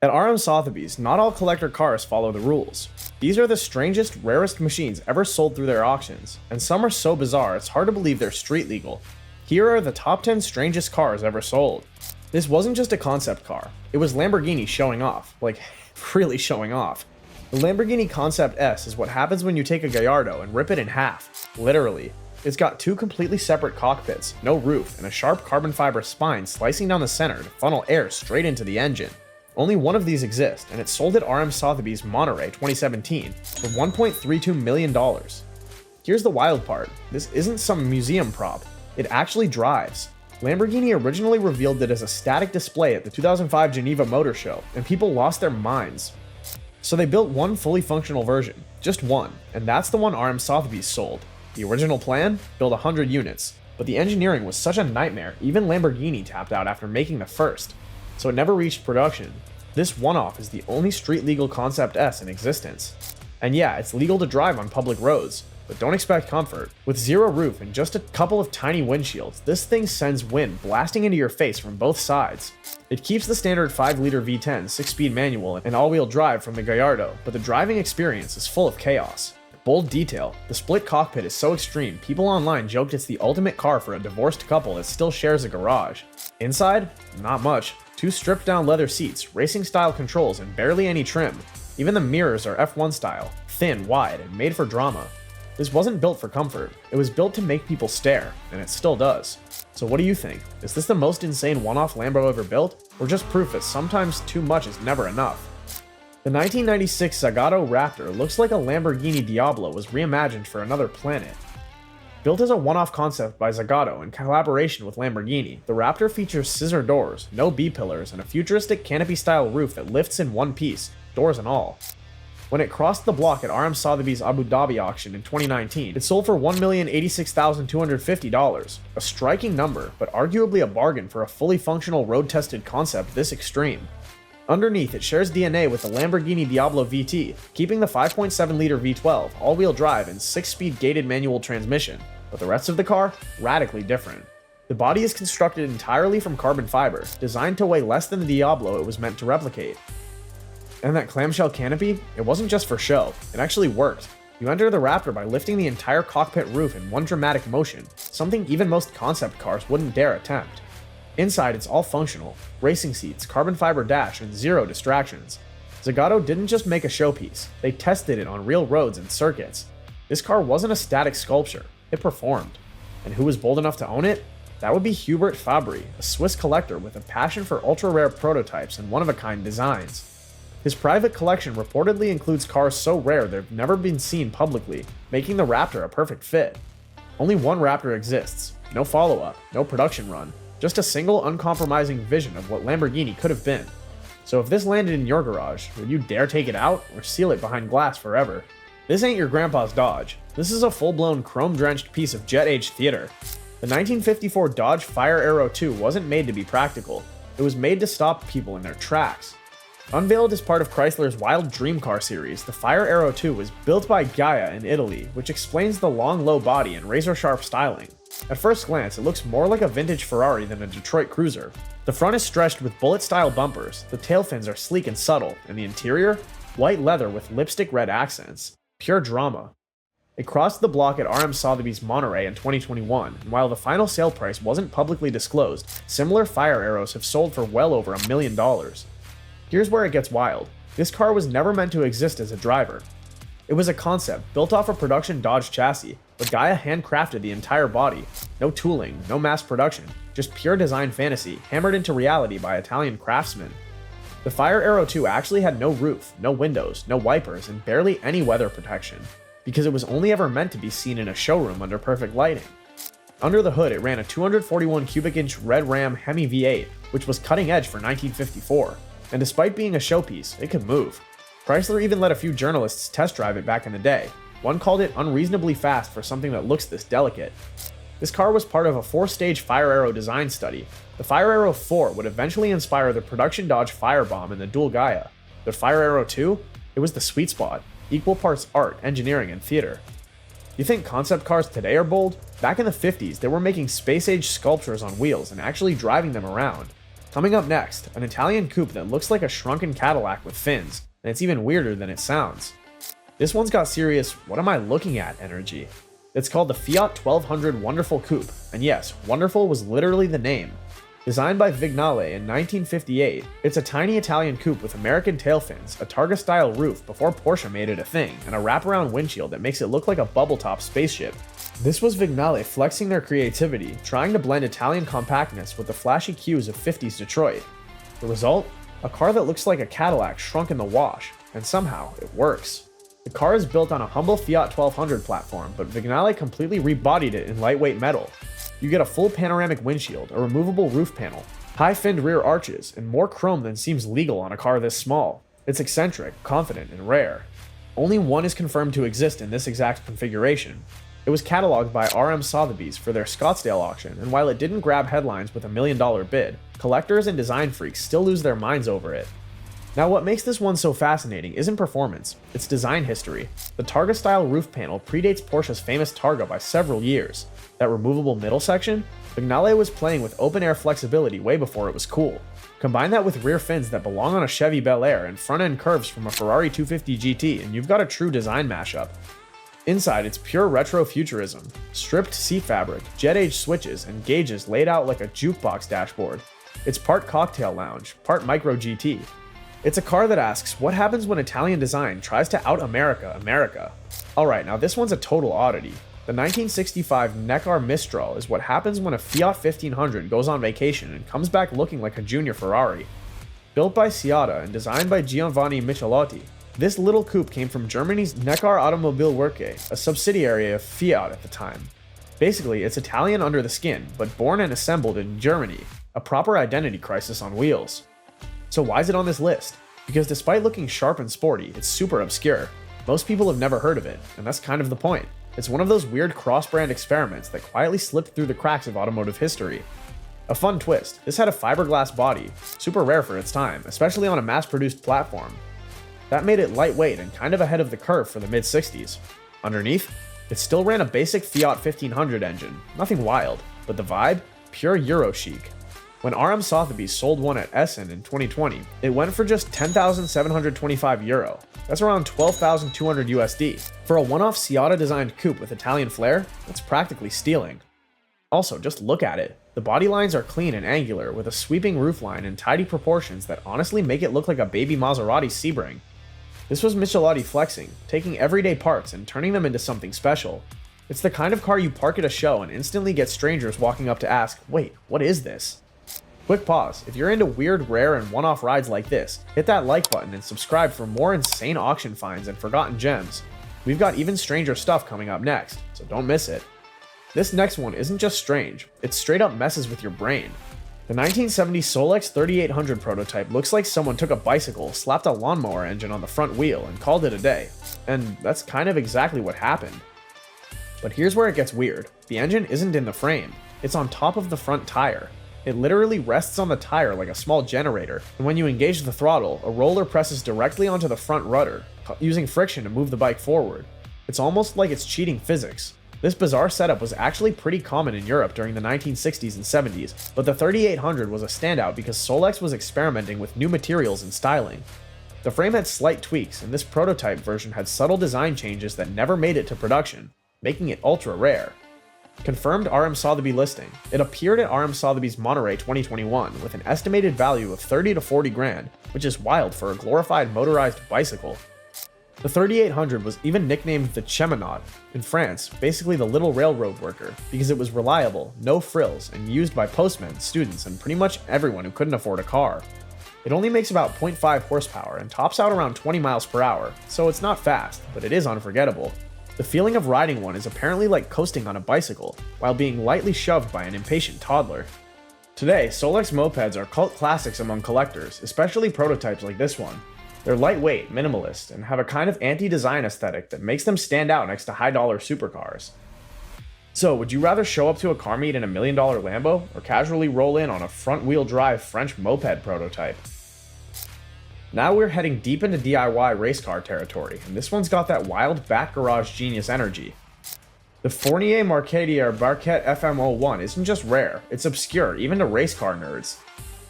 At RM Sotheby's, not all collector cars follow the rules. These are the strangest, rarest machines ever sold through their auctions, and some are so bizarre it's hard to believe they're street legal. Here are the top 10 strangest cars ever sold. This wasn't just a concept car, it was Lamborghini showing off, like really showing off. The Lamborghini Concept S is what happens when you take a Gallardo and rip it in half, literally. It's got two completely separate cockpits, no roof, and a sharp carbon fiber spine slicing down the center to funnel air straight into the engine. Only one of these exists, and it's sold at RM Sotheby's Monterey 2017 for $1.32 million. Here's the wild part, this isn't some museum prop, it actually drives. Lamborghini originally revealed it as a static display at the 2005 Geneva Motor Show, and people lost their minds. So they built one fully functional version, just one, and that's the one RM Sotheby's sold. The original plan? Build 100 units, but the engineering was such a nightmare, even Lamborghini tapped out after making the first, so it never reached production. This one-off is the only street-legal Concept S in existence. And yeah, it's legal to drive on public roads, but don't expect comfort. With zero roof and just a couple of tiny windshields, this thing sends wind blasting into your face from both sides. It keeps the standard 5-liter V10 6-speed manual and all-wheel drive from the Gallardo, but the driving experience is full of chaos. Bold detail, the split cockpit is so extreme, people online joked it's the ultimate car for a divorced couple that still shares a garage. Inside? Not much. Two stripped down leather seats, racing style controls, and barely any trim. Even the mirrors are F1 style, thin, wide, and made for drama. This wasn't built for comfort, it was built to make people stare, and it still does. So what do you think? Is this the most insane one-off Lambo ever built, or just proof that sometimes too much is never enough? The 1996 Zagato Raptor looks like a Lamborghini Diablo was reimagined for another planet. Built as a one-off concept by Zagato in collaboration with Lamborghini, the Raptor features scissor doors, no B-pillars, and a futuristic canopy-style roof that lifts in one piece, doors and all. When it crossed the block at RM Sotheby's Abu Dhabi auction in 2019, it sold for $1,086,250, a striking number, but arguably a bargain for a fully functional road-tested concept this extreme. Underneath, it shares DNA with the Lamborghini Diablo VT, keeping the 5.7-liter V12 all-wheel drive and 6-speed gated manual transmission, but the rest of the car, radically different. The body is constructed entirely from carbon fiber, designed to weigh less than the Diablo it was meant to replicate. And that clamshell canopy, it wasn't just for show, it actually worked. You enter the Raptor by lifting the entire cockpit roof in one dramatic motion, something even most concept cars wouldn't dare attempt. Inside, it's all functional, racing seats, carbon fiber dash, and zero distractions. Zagato didn't just make a showpiece, they tested it on real roads and circuits. This car wasn't a static sculpture, it performed. And who was bold enough to own it? That would be Hubert Fabry, a Swiss collector with a passion for ultra-rare prototypes and one-of-a-kind designs. His private collection reportedly includes cars so rare they've never been seen publicly, making the Raptor a perfect fit. Only one Raptor exists, no follow-up, no production run. Just a single uncompromising vision of what Lamborghini could have been. So if this landed in your garage, would you dare take it out or seal it behind glass forever? This ain't your grandpa's Dodge. This is a full-blown chrome-drenched piece of jet-age theater. The 1954 Dodge Fire Arrow 2 wasn't made to be practical. It was made to stop people in their tracks. Unveiled as part of Chrysler's Wild Dream Car series, the Fire Arrow 2 was built by Gaia in Italy, which explains the long, low body and razor-sharp styling. At first glance, it looks more like a vintage Ferrari than a Detroit Cruiser. The front is stretched with bullet-style bumpers, the tail fins are sleek and subtle, and the interior? White leather with lipstick red accents. Pure drama. It crossed the block at RM Sotheby's Monterey in 2021, and while the final sale price wasn't publicly disclosed, similar Fire Arrows have sold for well over $1 million. Here's where it gets wild. This car was never meant to exist as a driver. It was a concept built off a production Dodge chassis, but Gaia handcrafted the entire body. No tooling, no mass production, just pure design fantasy, hammered into reality by Italian craftsmen. The Fire Arrow 2 actually had no roof, no windows, no wipers, and barely any weather protection, because it was only ever meant to be seen in a showroom under perfect lighting. Under the hood, it ran a 241 cubic inch Red Ram Hemi V8, which was cutting edge for 1954, and despite being a showpiece, it could move. Chrysler even let a few journalists test drive it back in the day. One called it unreasonably fast for something that looks this delicate. This car was part of a 4-stage Fire Arrow design study. The Fire Arrow 4 would eventually inspire the production Dodge Firebomb and the dual Gaia. But Fire Arrow 2? It was the sweet spot, equal parts art, engineering, and theater. You think concept cars today are bold? Back in the 50s, they were making space-age sculptures on wheels and actually driving them around. Coming up next, an Italian coupe that looks like a shrunken Cadillac with fins, and it's even weirder than it sounds. This one's got serious "what am I looking at" energy. It's called the Fiat 1200 Wonderful Coupe, and yes, Wonderful was literally the name. Designed by Vignale in 1958, it's a tiny Italian coupe with American tail fins, a Targa-style roof before Porsche made it a thing, and a wraparound windshield that makes it look like a bubble-top spaceship. This was Vignale flexing their creativity, trying to blend Italian compactness with the flashy cues of 50s Detroit. The result? A car that looks like a Cadillac shrunk in the wash, and somehow it works. The car is built on a humble Fiat 1200 platform, but Vignale completely rebodied it in lightweight metal. You get a full panoramic windshield, a removable roof panel, high-finned rear arches, and more chrome than seems legal on a car this small. It's eccentric, confident, and rare. Only one is confirmed to exist in this exact configuration. It was cataloged by RM Sotheby's for their Scottsdale auction, and while it didn't grab headlines with $1 million bid, collectors and design freaks still lose their minds over it. Now, what makes this one so fascinating isn't performance, it's design history. The Targa-style roof panel predates Porsche's famous Targa by several years. That removable middle section? Vignale was playing with open-air flexibility way before it was cool. Combine that with rear fins that belong on a Chevy Bel Air and front-end curves from a Ferrari 250 GT, and you've got a true design mashup. Inside, it's pure retro futurism. Stripped seat fabric, jet-age switches, and gauges laid out like a jukebox dashboard. It's part cocktail lounge, part micro GT. It's a car that asks, what happens when Italian design tries to out-America America? Alright, now this one's a total oddity. The 1965 Neckar Mistral is what happens when a Fiat 1500 goes on vacation and comes back looking like a junior Ferrari. Built by Ciata and designed by Giovanni Michelotti, this little coupe came from Germany's Neckar Automobilwerke, a subsidiary of Fiat at the time. Basically, it's Italian under the skin, but born and assembled in Germany, a proper identity crisis on wheels. So why is it on this list? Because despite looking sharp and sporty, it's super obscure. Most people have never heard of it, and that's kind of the point. It's one of those weird cross-brand experiments that quietly slipped through the cracks of automotive history. A fun twist, this had a fiberglass body, super rare for its time, especially on a mass-produced platform. That made it lightweight and kind of ahead of the curve for the mid-60s. Underneath, it still ran a basic Fiat 1500 engine, nothing wild, but the vibe? Pure Euro chic. When RM Sotheby sold one at Essen in 2020, it went for just €10,725. That's around 12,200 USD. For a one-off Ciata-designed coupe with Italian flair, that's practically stealing. Also, just look at it. The body lines are clean and angular, with a sweeping roofline and tidy proportions that honestly make it look like a baby Maserati Sebring. This was Michelotti flexing, taking everyday parts and turning them into something special. It's the kind of car you park at a show and instantly get strangers walking up to ask, wait, what is this? Quick pause, if you're into weird, rare, and one-off rides like this, hit that like button and subscribe for more insane auction finds and forgotten gems. We've got even stranger stuff coming up next, so don't miss it. This next one isn't just strange, it straight up messes with your brain. The 1970 Solex 3800 prototype looks like someone took a bicycle, slapped a lawnmower engine on the front wheel, and called it a day. And that's kind of exactly what happened. But here's where it gets weird. The engine isn't in the frame, it's on top of the front tire. It literally rests on the tire like a small generator, and when you engage the throttle, a roller presses directly onto the front rudder, using friction to move the bike forward. It's almost like it's cheating physics. This bizarre setup was actually pretty common in Europe during the 1960s and 70s, but the 3800 was a standout because Solex was experimenting with new materials and styling. The frame had slight tweaks, and this prototype version had subtle design changes that never made it to production, making it ultra rare. Confirmed RM Sotheby listing. It appeared at RM Sotheby's Monterey 2021 with an estimated value of 30 to 40 grand, which is wild for a glorified motorized bicycle. The 3800 was even nicknamed the Cheminot in France, basically the little railroad worker, because it was reliable, no frills, and used by postmen, students, and pretty much everyone who couldn't afford a car. It only makes about 0.5 horsepower and tops out around 20 miles per hour, so it's not fast, but it is unforgettable. The feeling of riding one is apparently like coasting on a bicycle, while being lightly shoved by an impatient toddler. Today, Solex mopeds are cult classics among collectors, especially prototypes like this one. They're lightweight, minimalist, and have a kind of anti-design aesthetic that makes them stand out next to high-dollar supercars. So, would you rather show up to a car meet in $1 million Lambo, or casually roll in on a front-wheel drive French moped prototype? Now we're heading deep into DIY race car territory, and this one's got that wild back garage genius energy. The Fournier Marcadier Barquette FM01 isn't just rare, it's obscure even to race car nerds.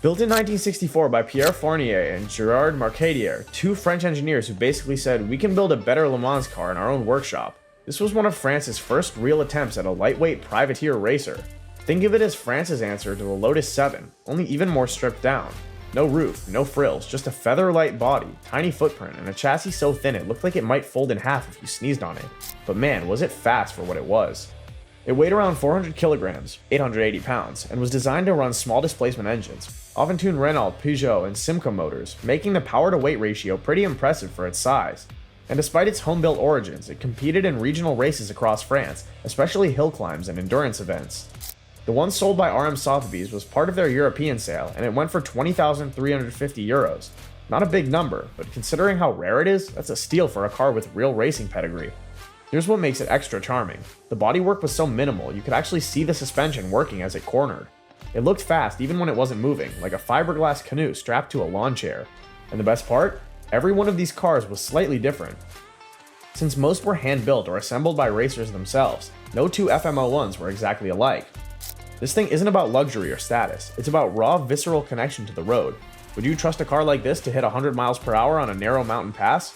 Built in 1964 by Pierre Fournier and Gerard Marcadier, two French engineers who basically said, "We can build a better Le Mans car in our own workshop." This was one of France's first real attempts at a lightweight privateer racer. Think of it as France's answer to the Lotus 7, only even more stripped down. No roof, no frills, just a feather-light body, tiny footprint, and a chassis so thin it looked like it might fold in half if you sneezed on it. But man, was it fast for what it was. It weighed around 400 kilograms, 880 pounds, and was designed to run small displacement engines, often tuned Renault, Peugeot, and Simca motors, making the power-to-weight ratio pretty impressive for its size. And despite its home-built origins, it competed in regional races across France, especially hill climbs and endurance events. The one sold by RM Sotheby's was part of their European sale, and it went for €20,350. Not a big number, but considering how rare it is, that's a steal for a car with real racing pedigree. Here's what makes it extra charming. The bodywork was so minimal, you could actually see the suspension working as it cornered. It looked fast even when it wasn't moving, like a fiberglass canoe strapped to a lawn chair. And the best part? Every one of these cars was slightly different. Since most were hand-built or assembled by racers themselves, no two FMO1s were exactly alike. This thing isn't about luxury or status, it's about raw, visceral connection to the road. Would you trust a car like this to hit 100 miles per hour on a narrow mountain pass?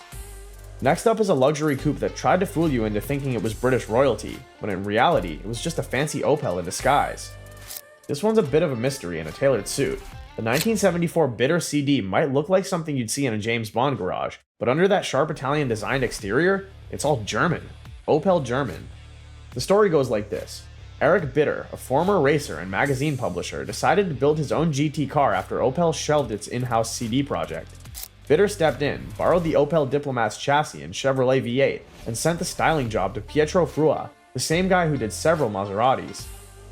Next up is a luxury coupe that tried to fool you into thinking it was British royalty, when in reality, it was just a fancy Opel in disguise. This one's a bit of a mystery in a tailored suit. The 1974 Bitter CD might look like something you'd see in a James Bond garage, but under that sharp Italian designed exterior, it's all German. Opel German. The story goes like this. Eric Bitter, a former racer and magazine publisher, decided to build his own GT car after Opel shelved its in-house CD project. Bitter stepped in, borrowed the Opel Diplomat's chassis and Chevrolet V8, and sent the styling job to Pietro Frua, the same guy who did several Maseratis.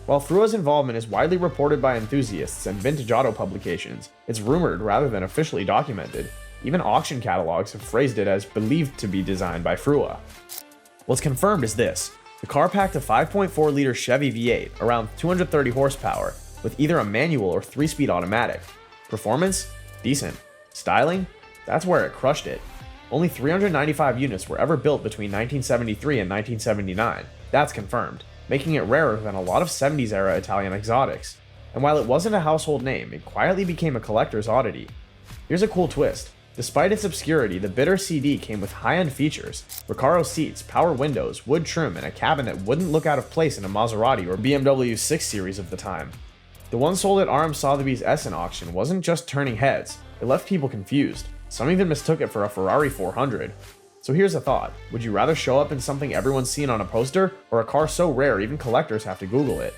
While Frua's involvement is widely reported by enthusiasts and vintage auto publications, it's rumored rather than officially documented. Even auction catalogs have phrased it as believed to be designed by Frua. What's confirmed is this. The car packed a 5.4-liter Chevy V8, around 230 horsepower, with either a manual or 3-speed automatic. Performance? Decent. Styling? That's where it crushed it. Only 395 units were ever built between 1973 and 1979. That's confirmed, making it rarer than a lot of 70s-era Italian exotics. And while it wasn't a household name, it quietly became a collector's oddity. Here's a cool twist. Despite its obscurity, the Bitter CD came with high-end features, Recaro seats, power windows, wood trim, and a cabin that wouldn't look out of place in a Maserati or BMW 6 Series of the time. The one sold at RM Sotheby's Essen auction wasn't just turning heads, it left people confused. Some even mistook it for a Ferrari 400. So here's a thought, would you rather show up in something everyone's seen on a poster, or a car so rare even collectors have to Google it?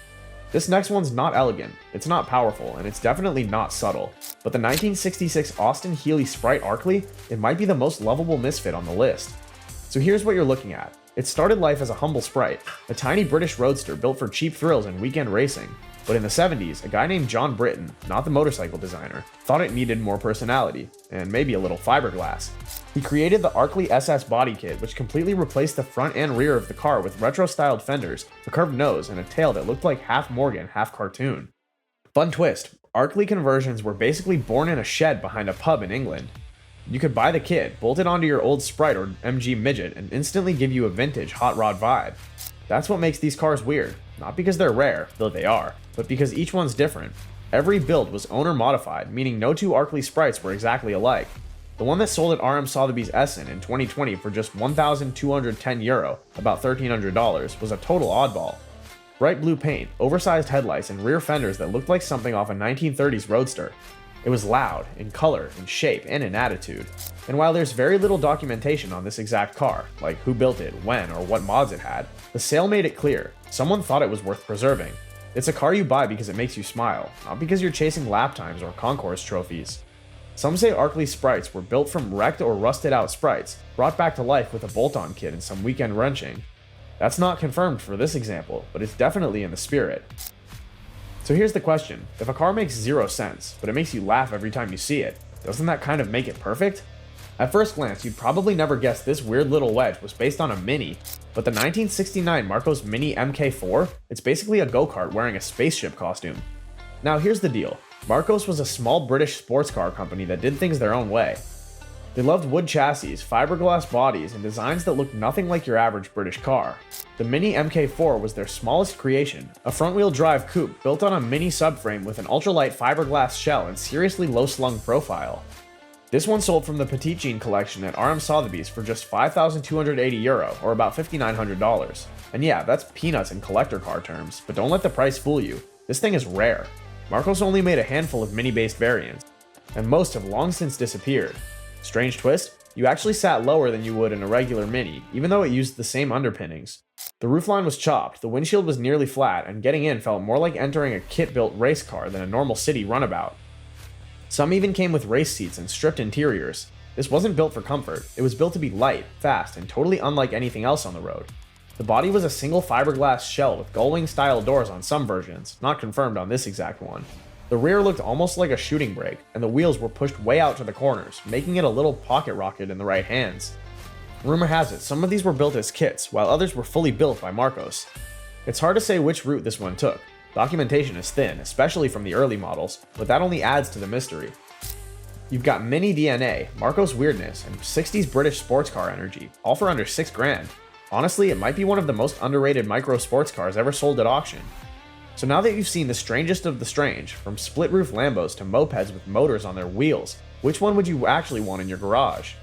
This next one's not elegant, it's not powerful, and it's definitely not subtle. But the 1966 Austin Healey Sprite Arkley, it might be the most lovable misfit on the list. So here's what you're looking at. It started life as a humble Sprite, a tiny British roadster built for cheap thrills and weekend racing. But in the 70s, a guy named John Britton, not the motorcycle designer, thought it needed more personality, and maybe a little fiberglass. He created the Arkley SS body kit, which completely replaced the front and rear of the car with retro-styled fenders, a curved nose, and a tail that looked like half Morgan, half cartoon. Fun twist, Arkley conversions were basically born in a shed behind a pub in England. You could buy the kit, bolt it onto your old Sprite or MG Midget, and instantly give you a vintage hot rod vibe. That's what makes these cars weird, not because they're rare, though they are, but because each one's different. Every build was owner modified, meaning no two Arkley Sprites were exactly alike. The one that sold at RM Sotheby's Essen in 2020 for just €1,210, about $1,300, was a total oddball. Bright blue paint, oversized headlights, and rear fenders that looked like something off a 1930s roadster. It was loud, in color, in shape, and in attitude. And while there's very little documentation on this exact car, like who built it, when, or what mods it had, the sale made it clear. Someone thought it was worth preserving. It's a car you buy because it makes you smile, not because you're chasing lap times or concourse trophies. Some say Arkley Sprites were built from wrecked or rusted out Sprites, brought back to life with a bolt-on kit and some weekend wrenching. That's not confirmed for this example, but it's definitely in the spirit. So here's the question, if a car makes 0 sense, but it makes you laugh every time you see it, doesn't that kind of make it perfect? At first glance, you'd probably never guess this weird little wedge was based on a Mini, but the 1969 Marcos Mini MK4, it's basically a go-kart wearing a spaceship costume. Now here's the deal, Marcos was a small British sports car company that did things their own way. They loved wood chassis, fiberglass bodies, and designs that looked nothing like your average British car. The Mini MK4 was their smallest creation, a front-wheel drive coupe built on a mini subframe with an ultralight fiberglass shell and seriously low-slung profile. This one sold from the Petite Jean collection at RM Sotheby's for just €5,280, or about $5,900. And yeah, that's peanuts in collector car terms, but don't let the price fool you. This thing is rare. Marcos only made a handful of mini-based variants, and most have long since disappeared. Strange twist, you actually sat lower than you would in a regular Mini, even though it used the same underpinnings. The roofline was chopped, the windshield was nearly flat, and getting in felt more like entering a kit-built race car than a normal city runabout. Some even came with race seats and stripped interiors. This wasn't built for comfort, it was built to be light, fast, and totally unlike anything else on the road. The body was a single fiberglass shell with gullwing style doors on some versions, not confirmed on this exact one. The rear looked almost like a shooting brake, and the wheels were pushed way out to the corners, making it a little pocket rocket in the right hands. Rumor has it, some of these were built as kits, while others were fully built by Marcos. It's hard to say which route this one took. Documentation is thin, especially from the early models, but that only adds to the mystery. You've got Mini DNA, Marcos weirdness, and 60s British sports car energy, all for under $6,000. Honestly, it might be one of the most underrated micro sports cars ever sold at auction. So now that you've seen the strangest of the strange, from split-roof Lambos to mopeds with motors on their wheels, which one would you actually want in your garage?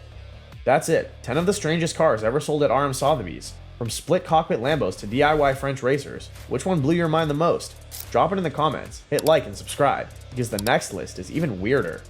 That's it, 10 of the strangest cars ever sold at RM Sotheby's. From split cockpit Lambos to DIY French racers, which one blew your mind the most? Drop it in the comments, hit like and subscribe, because the next list is even weirder.